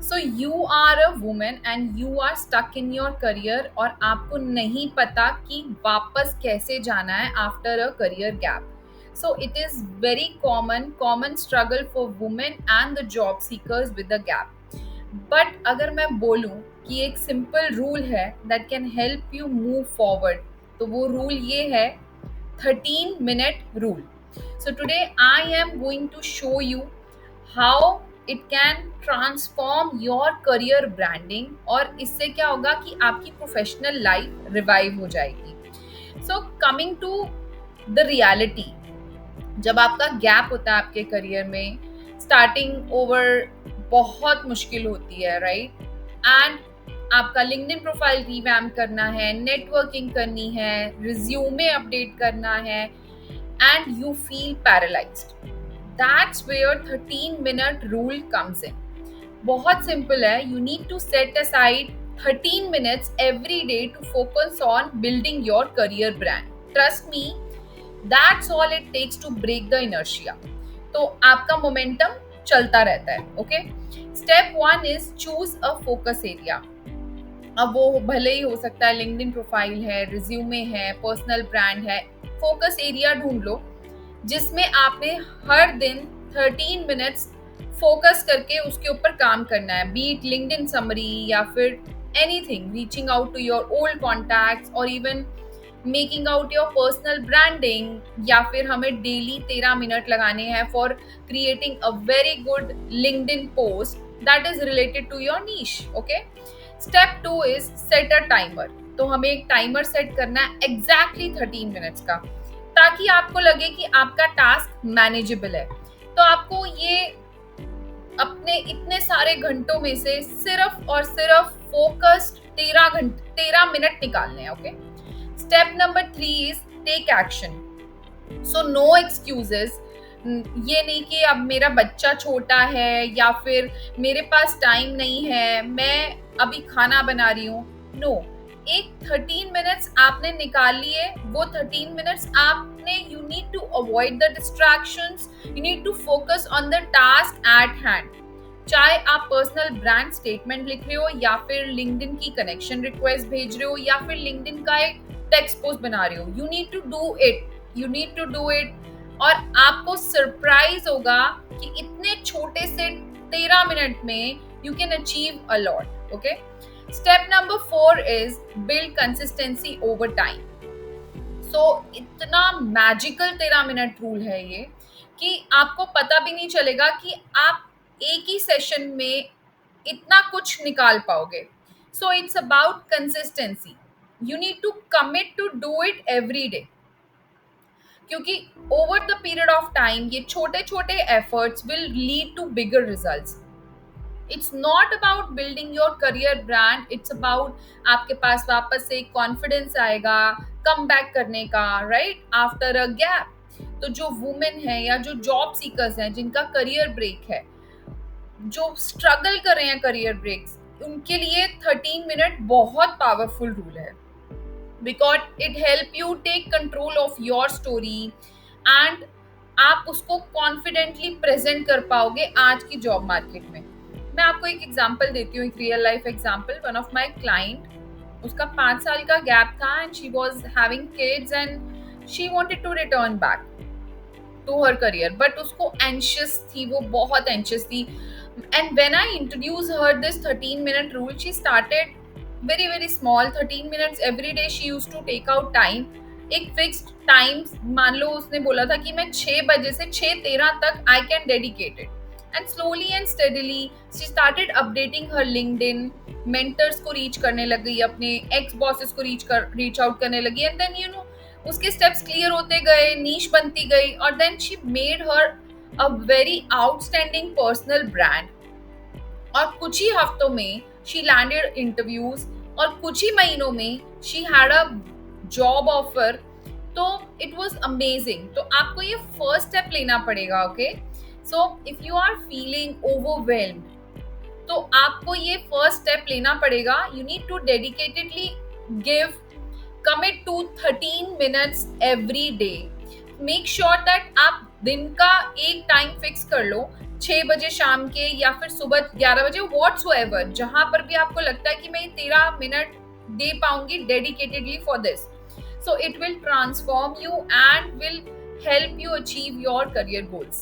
So you are a women and you are stuck in your career और आपको नहीं पता कि वापस कैसे जाना है after a career gap. So it is very common struggle for women and the job seekers with the gap. But अगर मैं बोलूँ कि एक सिंपल रूल है that can help you move forward, तो वो रूल ये है 13-minute rule. So today I am going to show you how it can transform your career branding और इससे क्या होगा कि आपकी प्रोफेशनल लाइफ रिवाइव हो जाएगी. So coming to the reality, जब आपका गैप होता है आपके करियर में, स्टार्टिंग ओवर बहुत मुश्किल होती है, राइट? एंड आपका लिंक्डइन प्रोफाइल रिवैम्प करना है, नेटवर्किंग करनी है, रिज्यूमे अपडेट करना है, and you feel paralysed. That's where 13-minute rule comes in. बहुत सिंपल है. You need to set aside 13 minutes every day to focus on building your career brand. Trust me, that's all it takes to break the inertia. तो आपका momentum चलता रहता है. Okay. Step 1 is choose a focus area. अब वो भले ही हो सकता है लिंक्डइन प्रोफाइल है, रिज्यूमे है, पर्सनल ब्रांड है. फोकस एरिया ढूंढ लो जिसमें आपने हर दिन 13 मिनट्स फोकस करके उसके ऊपर काम करना है. बीट लिंक्डइन समरी या फिर anything, reaching out to your old contacts और even making out your personal branding, या फिर हमें डेली 13 मिनट लगाने हैं for creating a very good LinkedIn post that is related to your niche. Okay. Step 2 is set a timer. तो हमें एक timer set करना है एग्जैक्टली 13 मिनट्स का, ताकि आपको लगे कि आपका टास्क मैनेजेबल है. तो आपको ये अपने इतने सारे घंटों में से सिर्फ और सिर्फ फोकस्ड 13 मिनट निकालने हैं. Okay. Step number 3 is take action. So no excuses. ये नहीं कि अब मेरा बच्चा छोटा है या फिर मेरे पास टाइम नहीं है, मैं अभी खाना बना रही हूँ. नो. एक 13 मिनट्स आपने निकाल लिए. वो 13 मिनट्स आपने, you need to avoid the distractions, you need to focus on the task at hand. चाहे आप पर्सनल ब्रांड स्टेटमेंट लिख रहे हो या फिर लिंक्डइन की कनेक्शन रिक्वेस्ट भेज रहे हो या फिर लिंक्डइन का एक टेक्स्ट पोस्ट बना रहे हो, you need to do it. You need to do it. और आपको सरप्राइज होगा कि इतने छोटे से 13 मिनट में you can achieve a lot. Okay. Step number 4 is build consistency over time. So इतना मैजिकल 13 मिनट रूल है ये कि आपको पता भी नहीं चलेगा कि आप एक ही सेशन में इतना कुछ निकाल पाओगे. So it's about consistency. You need to commit to do it every day, क्योंकि over the period of time ये छोटे छोटे efforts will lead to bigger results. It's not about building your career brand, it's about आपके पास वापस से confidence आएगा come back करने का, राइट, आफ्टर अ गैप. तो जो वुमेन है या जो जॉब सीकर्स हैं जिनका करियर ब्रेक है, जो स्ट्रगल कर रहे हैं करियर ब्रेक्स, उनके लिए 13 मिनट बहुत पावरफुल रूल है. Because it help you take control of your story and आप उसको कॉन्फिडेंटली प्रेजेंट कर पाओगे आज की जॉब मार्केट में. मैं आपको एक एग्जांपल देती हूँ, एक real life example. One of my client, उसका 5 साल का गैप था and she was having kids and she wanted to return back to her career, but उसको एंशियस थी, वो बहुत एंशियस थी. And when I introduce her this 13 minute rule, she started very small. 13 minutes every day she used to take out time. एक fixed time, मान लो उसने बोला था कि मैं 6 बजे से 6:13 तक I can dedicate it. And slowly and steadily she started updating her LinkedIn, mentors को रीच करने लग गई, अपने एक्स बॉसेस को रीच आउट करने लगी. एंड देन यू नो उसके स्टेप्स क्लियर होते गए, नीश बनती गई, और then she made her a very outstanding personal brand. और कुछ ही हफ्तों में she landed interviews और कुछ ही महीनों में she had a job offer. तो it was amazing. तो आपको ये first step लेना पड़ेगा. okay? So if you are feeling overwhelmed, तो आपको ये first step लेना पड़ेगा. You need to dedicatedly commit to 13 minutes every day. Make sure that आप दिन का एक टाइम फिक्स कर लो 6 बजे शाम के या फिर सुबह 11 बजे, व्हाट्सएवर, जहां पर भी आपको लगता है कि मैं 13 मिनट दे पाऊंगी dedicatedly for this, so it will transform you and will help you achieve your career goals.